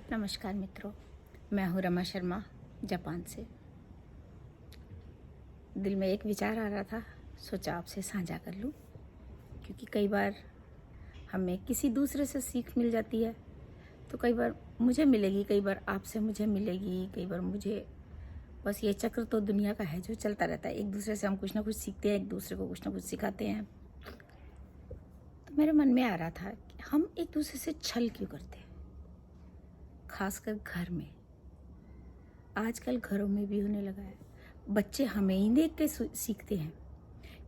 नमस्कार मित्रों, मैं हूँ रमा शर्मा, जापान से। दिल में एक विचार आ रहा था, सोचा आपसे साझा कर लूँ, क्योंकि कई बार हमें किसी दूसरे से सीख मिल जाती है। तो कई बार मुझे मिलेगी, कई बार आपसे मुझे मिलेगी, कई बार मुझे। बस ये चक्र तो दुनिया का है जो चलता रहता है। एक दूसरे से हम कुछ ना कुछ सीखते हैं, एक दूसरे को कुछ ना कुछ सिखाते हैं। तो मेरे मन में आ रहा था कि हम एक दूसरे से छल क्यों करते हैं, खासकर घर में। आजकल घरों में भी होने लगा है। बच्चे हमें ही देख के सीखते हैं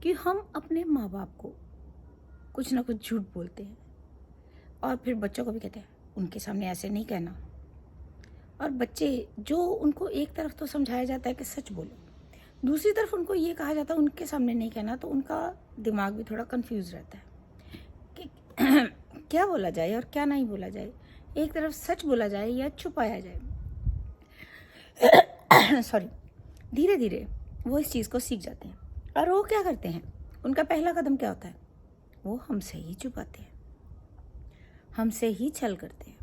कि हम अपने माँ बाप को कुछ ना कुछ झूठ बोलते हैं, और फिर बच्चों को भी कहते हैं उनके सामने ऐसे नहीं कहना। और बच्चे जो, उनको एक तरफ तो समझाया जाता है कि सच बोलो, दूसरी तरफ उनको ये कहा जाता है उनके सामने नहीं कहना। तो उनका दिमाग भी थोड़ा कंफ्यूज रहता है कि क्या बोला जाए और क्या नहीं बोला जाए, एक तरफ सच बोला जाए या छुपाया जाए। सॉरी। धीरे धीरे वो इस चीज़ को सीख जाते हैं, और वो क्या करते हैं, उनका पहला कदम क्या होता है, वो हमसे ही छुपाते हैं, हमसे ही छल करते हैं।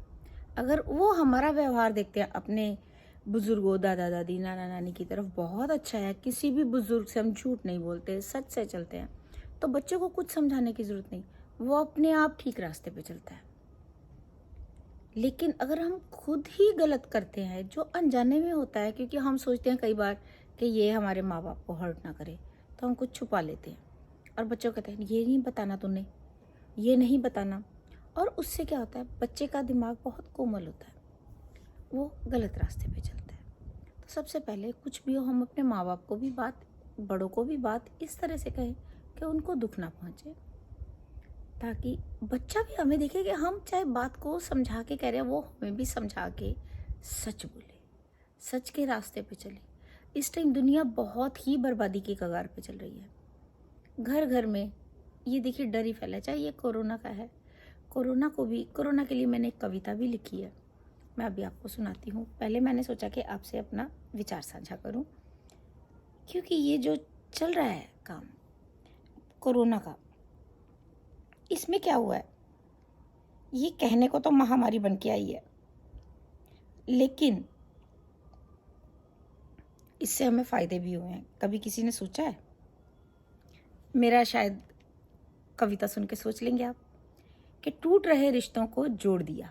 अगर वो हमारा व्यवहार देखते हैं अपने बुजुर्गों, दादा दादी, नाना नानी की तरफ, बहुत अच्छा है, किसी भी बुजुर्ग से हम झूठ नहीं बोलते, सच से चलते हैं, तो बच्चों को कुछ समझाने की ज़रूरत नहीं, वो अपने आप ठीक रास्ते पे चलता है। लेकिन अगर हम खुद ही गलत करते हैं, जो अनजाने में होता है, क्योंकि हम सोचते हैं कई बार कि ये हमारे माँ बाप को हर्ट ना करे, तो हम कुछ छुपा लेते हैं, और बच्चों कहते हैं ये नहीं बताना तूने, ये नहीं बताना। और उससे क्या होता है, बच्चे का दिमाग बहुत कोमल होता है, वो गलत रास्ते पे चलता है। तो सबसे पहले कुछ भी हो, हम अपने माँ बाप को भी बात, बड़ों को भी बात इस तरह से कहें कि उनको दुख ना पहुँचे, ताकि बच्चा भी हमें देखे कि हम चाहे बात को समझा के कह रहे हैं, वो हमें भी समझा के सच बोले, सच के रास्ते पे चले। इस टाइम दुनिया बहुत ही बर्बादी की कगार पे चल रही है। घर घर में ये देखिए डर ही फैला है, चाहे ये कोरोना का है। कोरोना के लिए मैंने एक कविता भी लिखी है, मैं अभी आपको सुनाती हूँ। पहले मैंने सोचा कि आपसे अपना विचार साझा करूँ, क्योंकि ये जो चल रहा है काम कोरोना का, इसमें क्या हुआ है, ये कहने को तो महामारी बन के आई है, लेकिन इससे हमें फ़ायदे भी हुए हैं। कभी किसी ने सोचा है? मेरा शायद कविता सुन के सोच लेंगे आप कि टूट रहे रिश्तों को जोड़ दिया।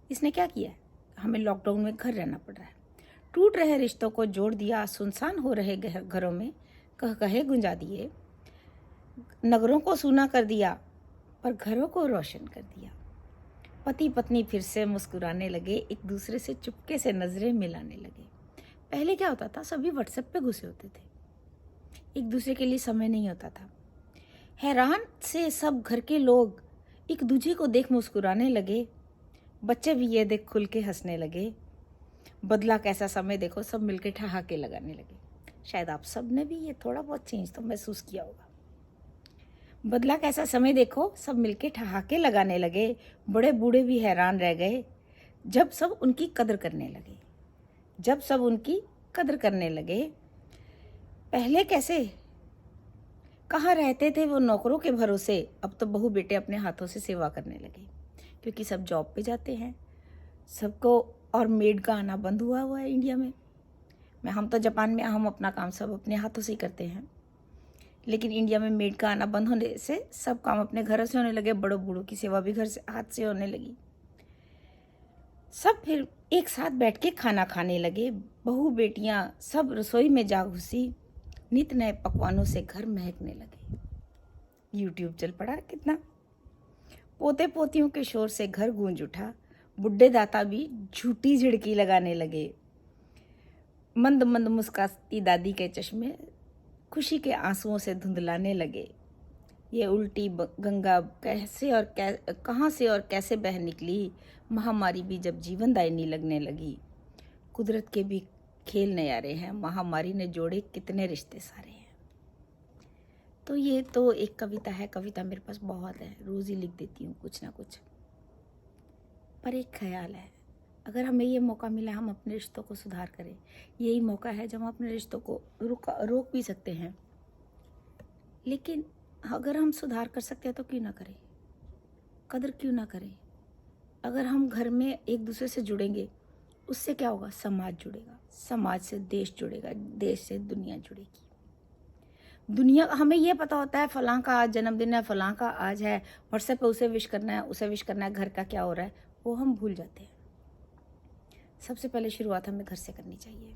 इसने क्या किया है, हमें लॉकडाउन में घर रहना पड़ रहा है। टूट रहे रिश्तों को जोड़ दिया, सुनसान हो रहे घरों में कह कहे गुंजा दिए, नगरों को सूना कर दिया पर घरों को रोशन कर दिया। पति पत्नी फिर से मुस्कुराने लगे, एक दूसरे से चुपके से नजरें मिलाने लगे। पहले क्या होता था, सभी व्हाट्सएप पे घुसे होते थे, एक दूसरे के लिए समय नहीं होता था। हैरान से सब घर के लोग एक दूसरे को देख मुस्कुराने लगे, बच्चे भी ये देख खुल के हंसने लगे। बदला कैसा समय देखो, सब मिलके ठहाके लगाने लगे। शायद आप सब ने भी ये थोड़ा बहुत चेंज तो महसूस किया होगा। बदला कैसा समय देखो, सब मिलके ठहाके लगाने लगे, बड़े बूढ़े भी हैरान रह गए जब सब उनकी कदर करने लगे, जब सब उनकी कदर करने लगे। पहले कैसे, कहाँ रहते थे वो नौकरों के भरोसे, अब तो बहू बेटे अपने हाथों से सेवा करने लगे, क्योंकि सब जॉब पे जाते हैं सबको, और मेड का आना बंद हुआ है इंडिया में। हम तो जापान में, हम अपना काम सब अपने हाथों से ही करते हैं, लेकिन इंडिया में मेड का आना बंद होने से सब काम अपने घरों से होने लगे, बड़ों बूढ़ों की सेवा भी घर से हाथ से होने लगी। सब फिर एक साथ बैठ के खाना खाने लगे, बहू बेटियां सब रसोई में जा घुसी, नित नए पकवानों से घर महकने लगे। यूट्यूब चल पड़ा कितना, पोते पोतियों के शोर से घर गूंज उठा, बुड्ढे दाता भी झूठी झिड़की लगाने लगे। मंद मंद मुस्काती दादी के चश्मे खुशी के आंसुओं से धुंधलाने लगे। ये उल्टी गंगा कैसे और कहाँ से और कैसे बह निकली, महामारी भी जब जीवनदायिनी लगने लगी। कुदरत के भी खेल नयारे हैं, महामारी ने जोड़े कितने रिश्ते सारे हैं। तो ये तो एक कविता है, कविता मेरे पास बहुत है, रोज़ ही लिख देती हूँ कुछ ना कुछ। पर एक ख्याल है, अगर हमें ये मौका मिला हम अपने रिश्तों को सुधार करें, यही मौका है जब हम अपने रिश्तों को रोक भी सकते हैं। लेकिन अगर हम सुधार कर सकते हैं तो क्यों ना करें, कदर क्यों ना करें। अगर हम घर में एक दूसरे से जुड़ेंगे, उससे क्या होगा? समाज जुड़ेगा, समाज से देश जुड़ेगा, देश से दुनिया जुड़ेगी। दुनिया, हमें ये पता होता है फलां का आज जन्मदिन है, फलां का आज है, व्हाट्सएप पे उसे विश करना है, उसे विश करना है, घर का क्या हो रहा है वो हम भूल जाते हैं। सबसे पहले शुरुआत हमें घर से करनी चाहिए।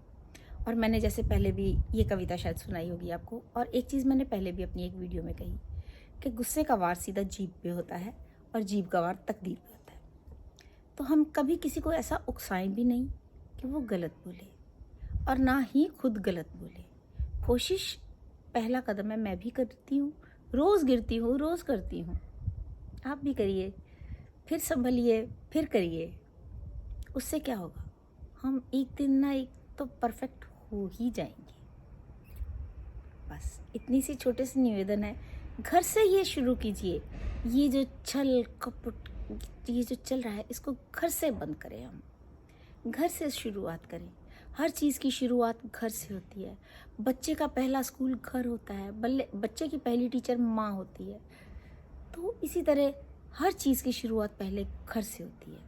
और मैंने जैसे पहले भी ये कविता शायद सुनाई होगी आपको, और एक चीज़ मैंने पहले भी अपनी एक वीडियो में कही कि गुस्से का वार सीधा जीभ पे होता है और जीभ का वार तकदीर पे होता है। तो हम कभी किसी को ऐसा उकसाएं भी नहीं कि वो गलत बोले, और ना ही खुद गलत बोले। कोशिश पहला कदम है, मैं भी करती हूँ, रोज़ गिरती हूँ, रोज़ करती हूँ, आप भी करिए, फिर संभलिए, फिर करिए। उससे क्या होगा? हम एक दिन ना एक तो परफेक्ट हो ही जाएंगे। बस इतनी सी छोटे से निवेदन है, घर से ये शुरू कीजिए। ये जो छल कपट ये जो चल रहा है, इसको घर से बंद करें। हम घर से शुरुआत करें। हर चीज़ की शुरुआत घर से होती है। बच्चे का पहला स्कूल घर होता है, बच्चे की पहली टीचर माँ होती है। तो इसी तरह हर चीज़ की शुरुआत पहले घर से होती है।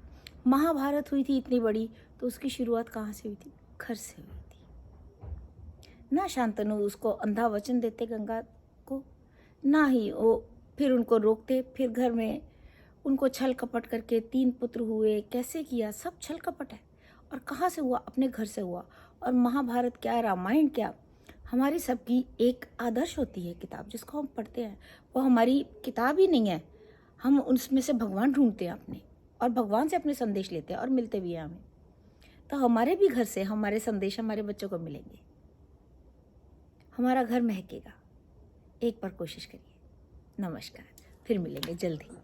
महाभारत हुई थी इतनी बड़ी, तो उसकी शुरुआत कहाँ से हुई थी? घर से हुई थी ना। शांतनु उसको अंधा वचन देते गंगा को, ना ही वो फिर उनको रोकते, फिर घर में उनको छल कपट करके 3 पुत्र हुए। कैसे किया? सब छल कपट है। और कहाँ से हुआ? अपने घर से हुआ। और महाभारत क्या, रामायण क्या, हमारी सबकी एक आदर्श होती है किताब जिसको हम पढ़ते हैं। वो हमारी किताब ही नहीं है, हम उसमें से भगवान ढूंढते हैं अपने, और भगवान से अपने संदेश लेते हैं और मिलते भी हैं हमें। तो हमारे भी घर से हमारे संदेश हमारे बच्चों को मिलेंगे, हमारा घर महकेगा। एक बार कोशिश करिए। नमस्कार, फिर मिलेंगे जल्दी।